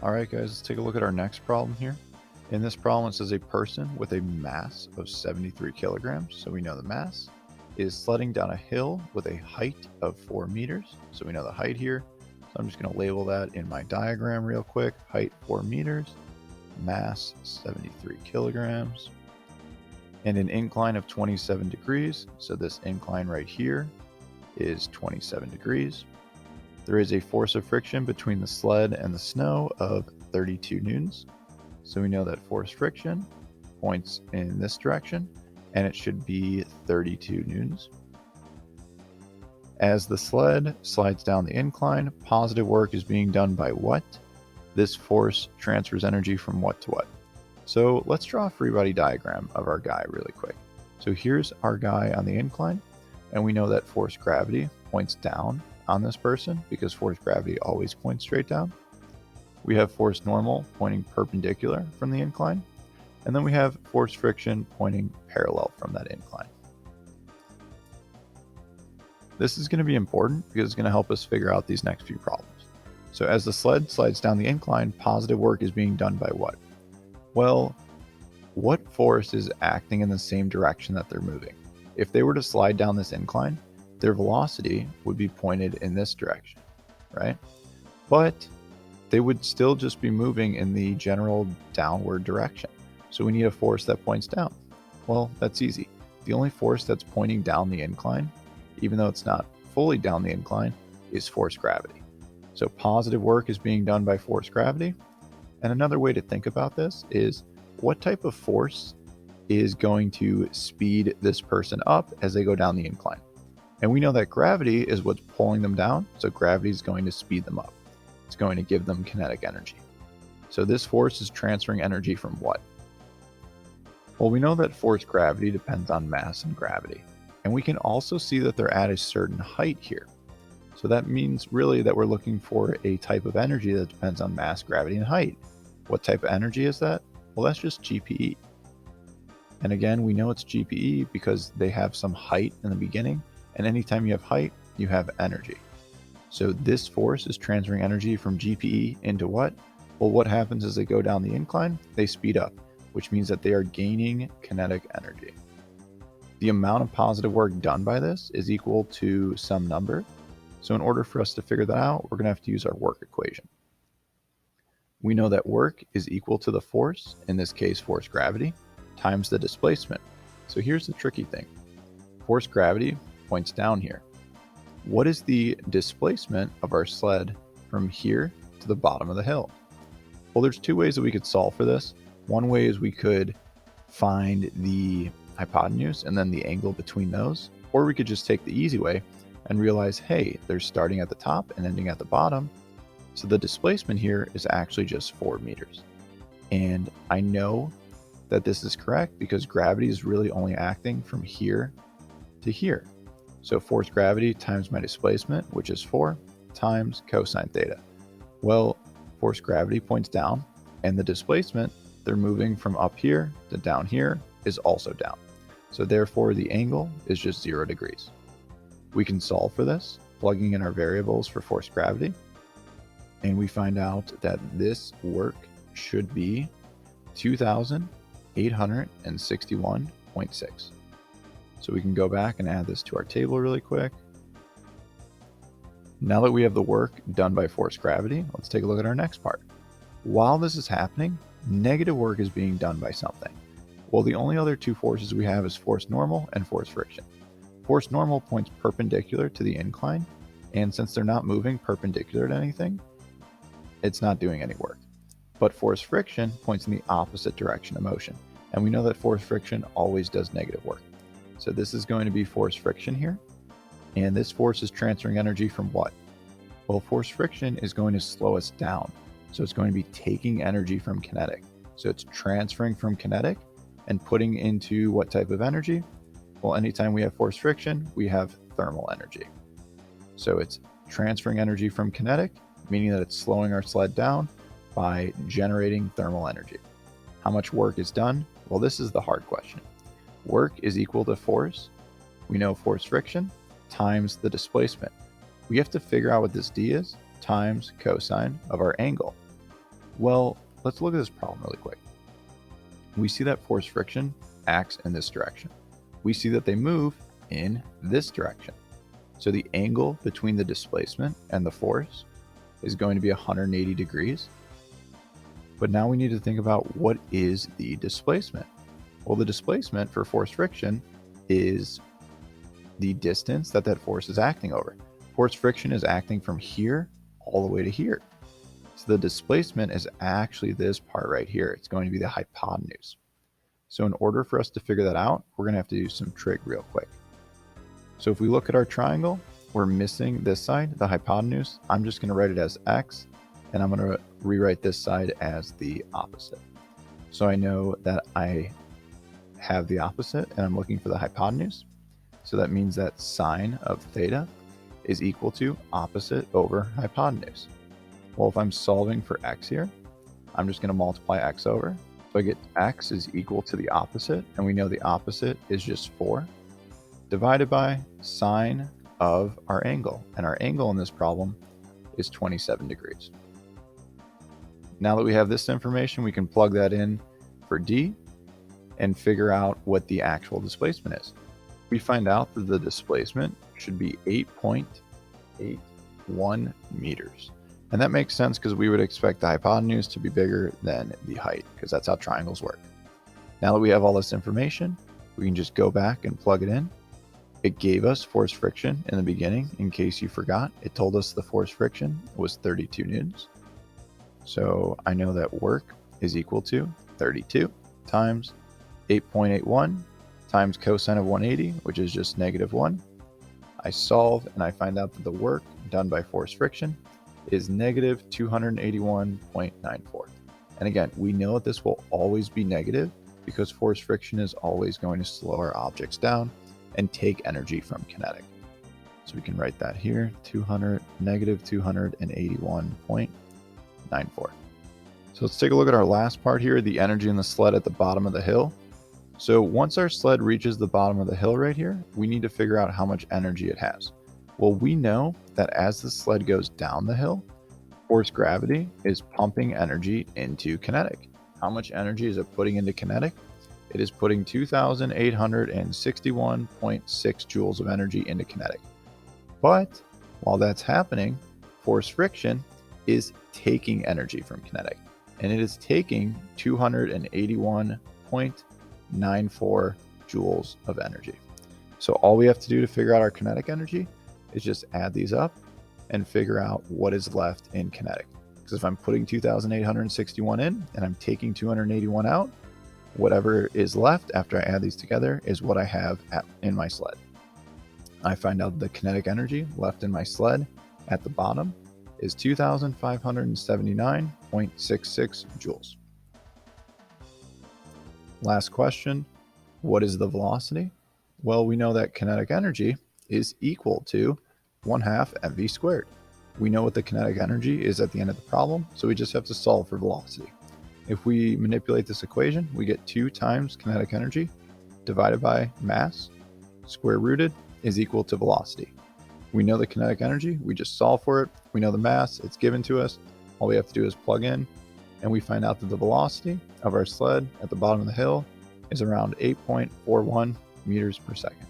Alright guys, let's take a look at our next problem here. In this problem it says a person with a mass of 73 kilograms, so we know the mass, is sledding down a hill with a height of 4 meters, so we know the height here. So I'm just going to label that in my diagram real quick. Height 4 meters, mass 73 kilograms, and an incline of 27 degrees, so this incline right here is 27 degrees. There is a force of friction between the sled and the snow of 32 newtons. So we know that force friction points in this direction, and it should be 32 newtons. As the sled slides down the incline, positive work is being done by what? This force transfers energy from what to what? So let's draw a free body diagram of our guy really quick. So here's our guy on the incline, and we know that force gravity points down on this person because force gravity always points straight down. We have force normal pointing perpendicular from the incline, and then we have force friction pointing parallel from that incline. This is going to be important because it's going to help us figure out these next few problems. So as the sled slides down the incline, positive work is being done by what? Well, what force is acting in the same direction that they're moving? If they were to slide down this incline, their velocity would be pointed in this direction, right? But they would still just be moving in the general downward direction. So we need a force that points down. Well, that's easy. The only force that's pointing down the incline, even though it's not fully down the incline, is force gravity. So positive work is being done by force gravity. And another way to think about this is what type of force is going to speed this person up as they go down the incline? And we know that gravity is what's pulling them down, so gravity is going to speed them up. It's going to give them kinetic energy. So this force is transferring energy from what? Well, we know that force gravity depends on mass and gravity. And we can also see that they're at a certain height here. So that means really that we're looking for a type of energy that depends on mass, gravity, and height. What type of energy is that? Well, that's just GPE. And again, we know it's GPE because they have some height in the beginning. And anytime you have height, you have energy. So this force is transferring energy from GPE into what? Well, what happens as they go down the incline? They speed up, which means that they are gaining kinetic energy. The amount of positive work done by this is equal to some number. So in order for us to figure that out, we're going to have to use our work equation. We know that work is equal to the force, in this case force gravity, times the displacement. So here's the tricky thing. Force gravity points down here. What is the displacement of our sled from here to the bottom of the hill? Well, there's two ways that we could solve for this. One way is we could find the hypotenuse and then the angle between those, or we could just take the easy way and realize, hey, they're starting at the top and ending at the bottom. So the displacement here is actually just 4 meters. And I know that this is correct because gravity is really only acting from here to here. So force gravity times my displacement, which is 4, times cosine theta. Well, force gravity points down, and the displacement, they're moving from up here to down here, is also down. So therefore, the angle is just 0 degrees. We can solve for this, plugging in our variables for force gravity, and we find out that this work should be 2,861.6. So we can go back and add this to our table really quick. Now that we have the work done by force gravity, let's take a look at our next part. While this is happening, negative work is being done by something. Well, the only other two forces we have is force normal and force friction. Force normal points perpendicular to the incline, and since they're not moving perpendicular to anything, it's not doing any work. But force friction points in the opposite direction of motion, and we know that force friction always does negative work. So this is going to be force friction here. And this force is transferring energy from what? Well, force friction is going to slow us down. So it's going to be taking energy from kinetic. So it's transferring from kinetic and putting into what type of energy? Well, anytime we have force friction, we have thermal energy. So it's transferring energy from kinetic, meaning that it's slowing our sled down by generating thermal energy. How much work is done? Well, this is the hard question. Work is equal to force. We know force friction times the displacement. We have to figure out what this d is times cosine of our angle. Well, let's look at this problem really quick. We see that force friction acts in this direction. We see that they move in this direction. So the angle between the displacement and the force is going to be 180 degrees. But now we need to think about, what is the displacement? Well, the displacement for force friction is the distance that force is acting over. Force friction is acting from here all the way to here. So the displacement is actually this part right here. It's going to be the hypotenuse. So in order for us to figure that out, we're going to have to do some trig real quick. So if we look at our triangle, we're missing this side, the hypotenuse. I'm just going to write it as x, and I'm going to rewrite this side as the opposite. So I know that I have the opposite, and I'm looking for the hypotenuse. So that means that sine of theta is equal to opposite over hypotenuse. Well, if I'm solving for x here, I'm just going to multiply x over. So I get x is equal to the opposite, and we know the opposite is just 4, divided by sine of our angle. And our angle in this problem is 27 degrees. Now that we have this information, we can plug that in for D and figure out what the actual displacement is. We find out that the displacement should be 8.81 meters. And that makes sense because we would expect the hypotenuse to be bigger than the height, because that's how triangles work. Now that we have all this information, we can just go back and plug it in. It gave us force friction in the beginning. In case you forgot, it told us the force friction was 32 newtons. So I know that work is equal to 32 times 8.81 times cosine of 180, which is just -1. I solve and I find out that the work done by force friction is -281.94. And again, we know that this will always be negative because force friction is always going to slow our objects down and take energy from kinetic. So we can write that here, -281.94. So let's take a look at our last part here, the energy in the sled at the bottom of the hill. So once our sled reaches the bottom of the hill right here, we need to figure out how much energy it has. Well, we know that as the sled goes down the hill, force gravity is pumping energy into kinetic. How much energy is it putting into kinetic? It is putting 2,861.6 joules of energy into kinetic. But while that's happening, force friction is taking energy from kinetic, and it is taking 281.94 joules of energy. So all we have to do to figure out our kinetic energy is just add these up and figure out what is left in kinetic. Because if I'm putting 2,861 in and I'm taking 281 out, whatever is left after I add these together is what I have in my sled. I find out the kinetic energy left in my sled at the bottom is 2,579.66 joules. Last question, what is the velocity? Well, we know that kinetic energy is equal to 1/2 mv squared. We know what the kinetic energy is at the end of the problem, so we just have to solve for velocity. If we manipulate this equation, we get 2 times kinetic energy divided by mass, square rooted, is equal to velocity. We know the kinetic energy, we just solve for it. We know the mass, it's given to us. All we have to do is plug in, and we find out that the velocity of our sled at the bottom of the hill is around 8.41 meters per second.